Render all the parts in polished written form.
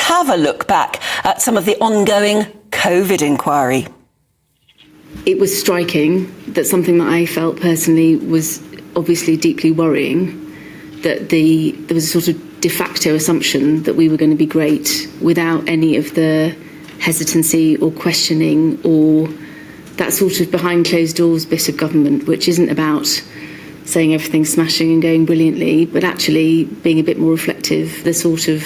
have a look back at some of the ongoing COVID inquiry. It was striking that something that I felt personally was obviously deeply worrying, that there was a sort of de facto assumption that we were going to be great without any of the hesitancy or questioning or that sort of behind closed doors bit of government, which isn't about saying everything's smashing and going brilliantly, but actually being a bit more reflective. The sort of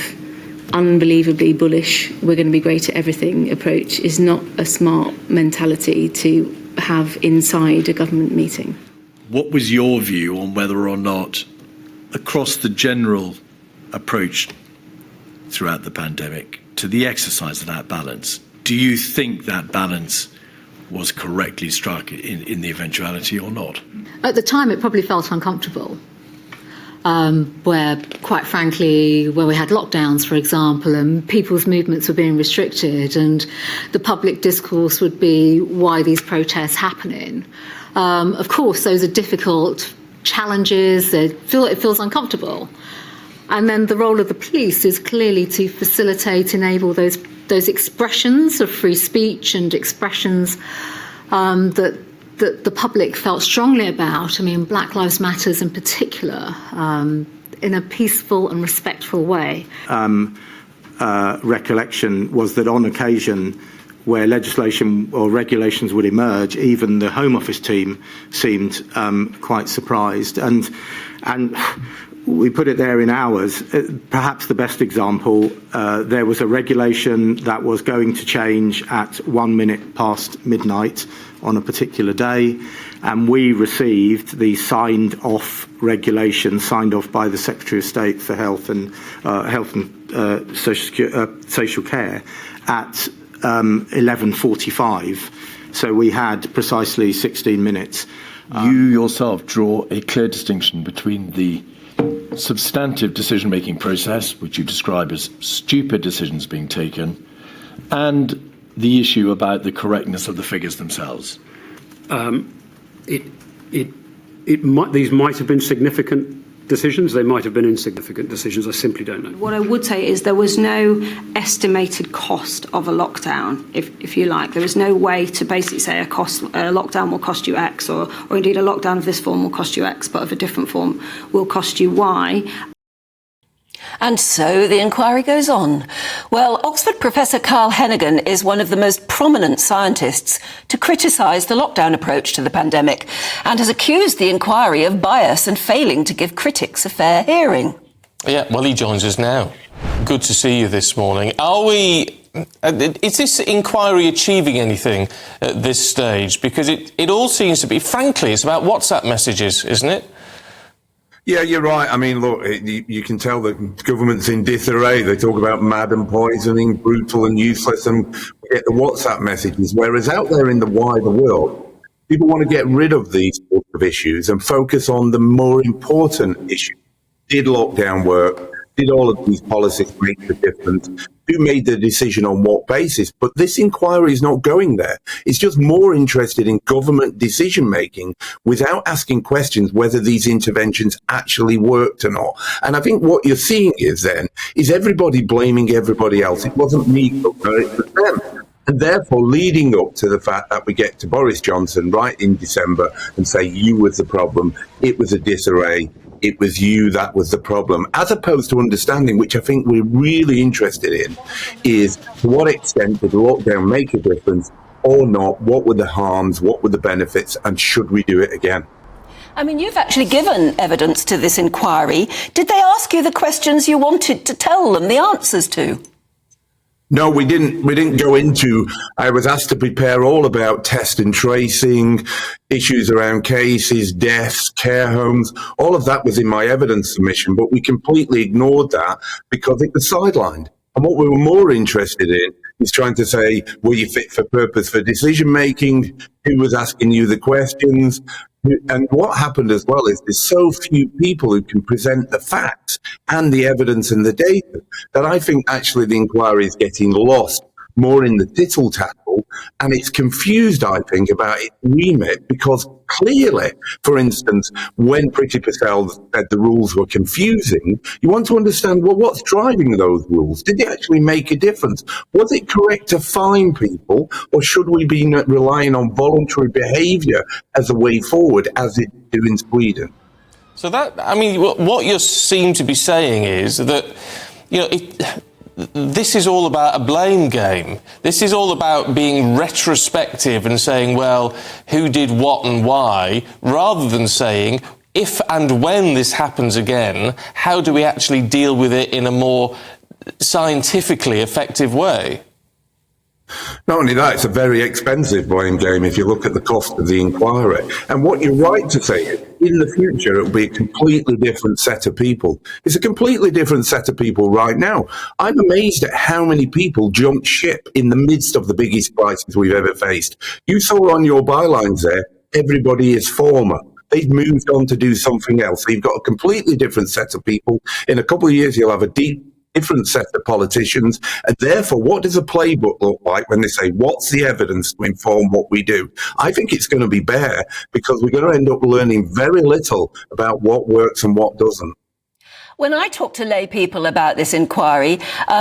unbelievably bullish, we're going to be great at everything approach is not a smart mentality to have inside a government meeting. What was your view on whether or not, across the general approach throughout the pandemic to the exercise of that balance, do you think that balance was correctly struck in the eventuality or not? At the time, it probably felt uncomfortable. Where, quite frankly, where we had lockdowns, for example, and people's movements were being restricted, and the public discourse would be why these protests happening. Of course, those are difficult challenges. It feels uncomfortable. And then the role of the police is clearly to facilitate, enable those expressions of free speech and expressions that the public felt strongly about. I mean, Black Lives Matters in particular, in a peaceful and respectful way. Recollection was that on occasion where legislation or regulations would emerge, even the Home Office team seemed quite surprised. And we put it there in hours. Perhaps the best example, there was a regulation that was going to change at 1 minute past midnight on a particular day, and we received the signed off regulation, signed off by the Secretary of State for Health and Social Care at 11:45. So we had precisely 16 minutes. You yourself draw a clear distinction between the substantive decision-making process, which you describe as stupid decisions being taken, and the issue about the correctness of the figures themselves. These might have been significant decisions. They might have been insignificant decisions. I simply don't know. What I would say is there was no estimated cost of a lockdown, if you like. There was no way to basically say a lockdown will cost you X, or indeed a lockdown of this form will cost you X, but of a different form will cost you Y. And so the inquiry goes on. Well, Oxford Professor Carl Heneghan is one of the most prominent scientists to criticise the lockdown approach to the pandemic and has accused the inquiry of bias and failing to give critics a fair hearing. Yeah, well, he joins us now. Good to see you this morning. Is this inquiry achieving anything at this stage? Because it all seems to be, frankly, it's about WhatsApp messages, isn't it? Yeah, you're right. I mean, look, you can tell that government's in disarray. They talk about mad and poisoning, brutal and useless, and we get the WhatsApp messages. Whereas out there in the wider world, people want to get rid of these sorts of issues and focus on the more important issue. Did lockdown work? Did all of these policies make the difference? Who made the decision on what basis? But this inquiry is not going there. It's just more interested in government decision-making without asking questions whether these interventions actually worked or not. And I think what you're seeing is everybody blaming everybody else. It wasn't me, it was them. And therefore leading up to the fact that we get to Boris Johnson right in December and say, you was the problem, it was a disarray, it was you that was the problem, as opposed to understanding, which I think we're really interested in, is to what extent did lockdown make a difference or not? What were the harms? What were the benefits? And should we do it again? I mean, you've actually given evidence to this inquiry. Did they ask you the questions you wanted to tell them the answers to? No, we didn't go into, I was asked to prepare all about test and tracing, issues around cases, deaths, care homes. All of that was in my evidence submission, but we completely ignored that because it was sidelined. And what we were more interested in is trying to say, were you fit for purpose for decision making? Who was asking you the questions? And what happened as well is there's so few people who can present the facts and the evidence and the data that I think actually the inquiry is getting lost more in the tittle tattle people, and it's confused, I think, about its remit, because clearly, for instance, when Priti Patel said the rules were confusing, you want to understand, well, what's driving those rules? Did they actually make a difference? Was it correct to fine people, or should we be relying on voluntary behaviour as a way forward, as it do in Sweden? So that, I mean, what you seem to be saying is that, you know, this is all about a blame game. This is all about being retrospective and saying, well, who did what and why, rather than saying, if and when this happens again, how do we actually deal with it in a more scientifically effective way? Not only that, it's a very expensive blame game if you look at the cost of the inquiry. And what you're right to say is, in the future, it'll be a completely different set of people. It's a completely different set of people right now. I'm amazed at how many people jumped ship in the midst of the biggest crisis we've ever faced. You saw on your bylines there, everybody is former. They've moved on to do something else. So you've got a completely different set of people. In a couple of years, you'll have a different set of politicians, and therefore, what does a playbook look like when they say, what's the evidence to inform what we do? I think it's going to be bare, because we're going to end up learning very little about what works and what doesn't. When I talk to lay people about this inquiry,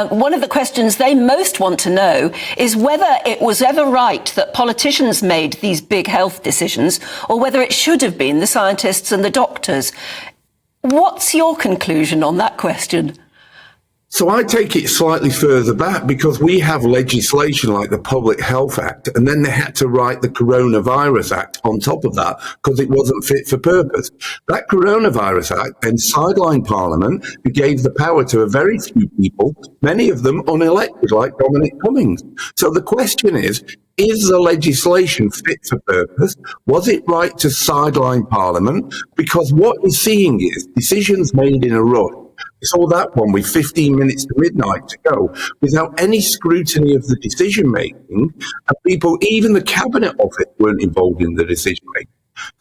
one of the questions they most want to know is whether it was ever right that politicians made these big health decisions, or whether it should have been the scientists and the doctors. What's your conclusion on that question? So I take it slightly further back, because we have legislation like the Public Health Act, and then they had to write the Coronavirus Act on top of that because it wasn't fit for purpose. That Coronavirus Act then sidelined Parliament and gave the power to a very few people, many of them unelected, like Dominic Cummings. So the question is the legislation fit for purpose? Was it right to sideline Parliament? Because what you're seeing is decisions made in a rush. We saw that one with 15 minutes to midnight to go, without any scrutiny of the decision making, and people, even the Cabinet Office, weren't involved in the decision making.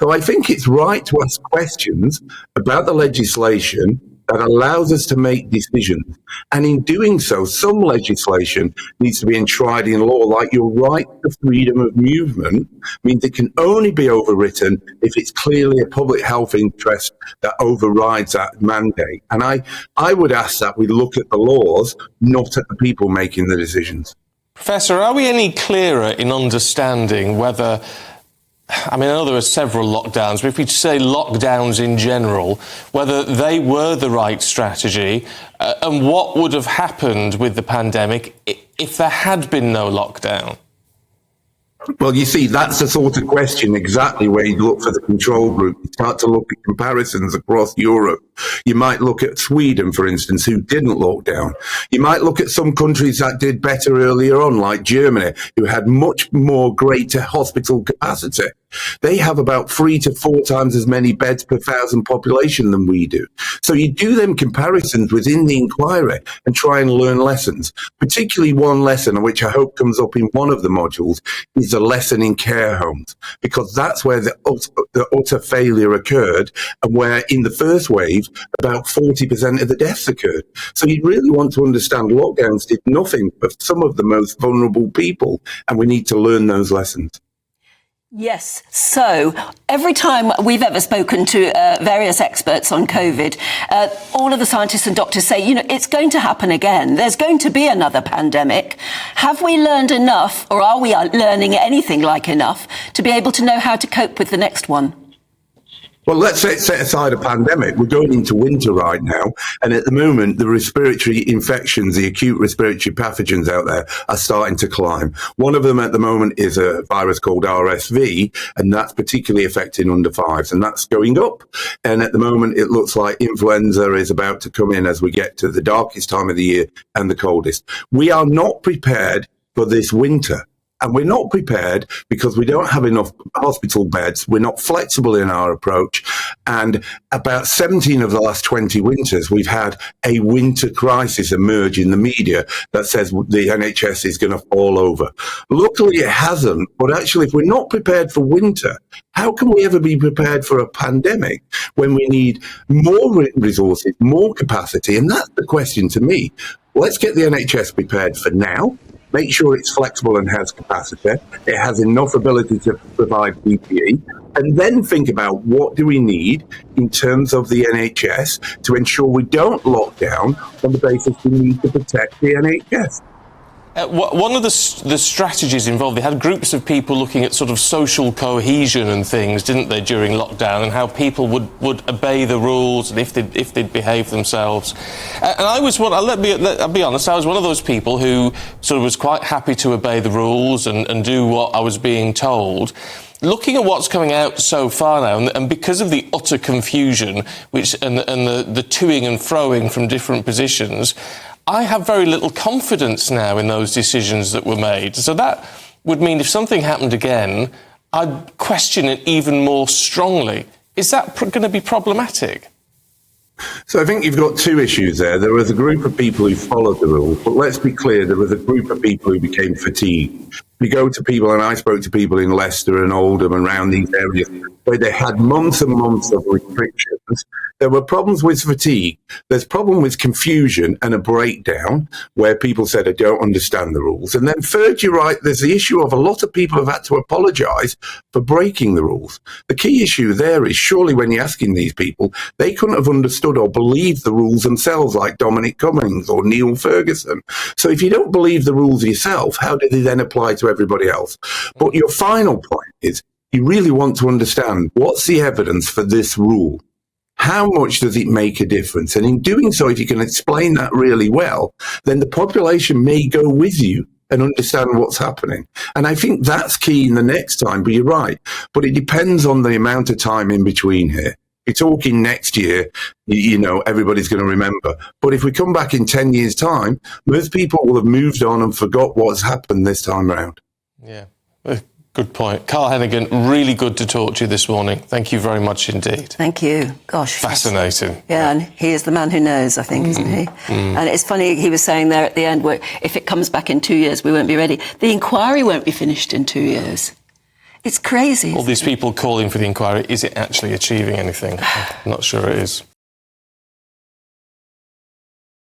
So I think it's right to ask questions about the legislation that allows us to make decisions. And in doing so, some legislation needs to be enshrined in law, like your right to freedom of movement means it can only be overwritten if it's clearly a public health interest that overrides that mandate. And I would ask that we look at the laws, not at the people making the decisions. Professor, are we any clearer in understanding whether, I mean, I know there are several lockdowns, but if we say lockdowns in general, whether they were the right strategy, and what would have happened with the pandemic if there had been no lockdown? Well, you see, that's the sort of question exactly where you look for the control group. You start to look at comparisons across Europe. You might look at Sweden, for instance, who didn't lock down. You might look at some countries that did better earlier on, like Germany, who had much more greater hospital capacity. They have about 3 to 4 times as many beds per 1,000 population than we do. So you do them comparisons within the inquiry and try and learn lessons. Particularly one lesson, which I hope comes up in one of the modules, is a lesson in care homes, because that's where the utter failure occurred, and where in the first wave, about 40% of the deaths occurred. So you really want to understand lockdowns did nothing for some of the most vulnerable people, and we need to learn those lessons. Yes. So every time we've ever spoken to various experts on COVID, all of the scientists and doctors say, you know, it's going to happen again. There's going to be another pandemic. Have we learned enough, or are we learning anything like enough to be able to know how to cope with the next one? Well, let's set aside a pandemic. We're going into winter right now, and at the moment, the respiratory infections, the acute respiratory pathogens out there are starting to climb. One of them at the moment is a virus called RSV, and that's particularly affecting under 5s, and that's going up. And at the moment, it looks like influenza is about to come in as we get to the darkest time of the year and the coldest. We are not prepared for this winter. And we're not prepared because we don't have enough hospital beds. We're not flexible in our approach. And about 17 of the last 20 winters, we've had a winter crisis emerge in the media that says the NHS is going to fall over. Luckily, it hasn't. But actually, if we're not prepared for winter, how can we ever be prepared for a pandemic when we need more resources, more capacity? And that's the question to me. Let's get the NHS prepared for now. make sure it's flexible and has capacity, it has enough ability to provide PPE, and then think about what do we need in terms of the NHS to ensure we don't lock down on the basis we need to protect the NHS. One of the strategies involved, they had groups of people looking at sort of social cohesion and things, didn't they, during lockdown, and how people would obey the rules and if they'd behave themselves. And I was one, I'll be honest, I was one of those people who sort of was quite happy to obey the rules and do what I was being told. Looking at what's coming out so far now, and because of the utter confusion and the toing and froing from different positions, I have very little confidence now in those decisions that were made. So that would mean if something happened again, I'd question it even more strongly. Is that going to be problematic? So I think you've got two issues there. There was a group of people who followed the rules, but let's be clear, there was a group of people who became fatigued. We go to people, and I spoke to people in Leicester and Oldham and around these areas where they had months and months of restrictions. There were problems with fatigue. There's problem with confusion and a breakdown where people said, I don't understand the rules. And then third, you're right, there's the issue of a lot of people have had to apologise for breaking the rules. The key issue there is surely when you're asking these people, they couldn't have understood or believed the rules themselves, like Dominic Cummings or Neil Ferguson. So if you don't believe the rules yourself, how do they then apply to everybody else? But your final point is you really want to understand what's the evidence for this rule? How much does it make a difference? And in doing so, if you can explain that really well, then the population may go with you and understand what's happening. And I think that's key in the next time, but you're right. But it depends on the amount of time in between here. You're talking next year, you know, everybody's going to remember. But if we come back in 10 years' time, most people will have moved on and forgot what's happened this time around. Yeah, good point. Carl Heneghan, really good to talk to you this morning. Thank you very much indeed. Thank you. Gosh. Fascinating. Yeah, and he is the man who knows, I think, isn't he? And it's funny, he was saying there at the end, where if it comes back in 2 years, we won't be ready. The inquiry won't be finished in 2 years. It's crazy. All these people calling for the inquiry, is it actually achieving anything? I'm not sure it is.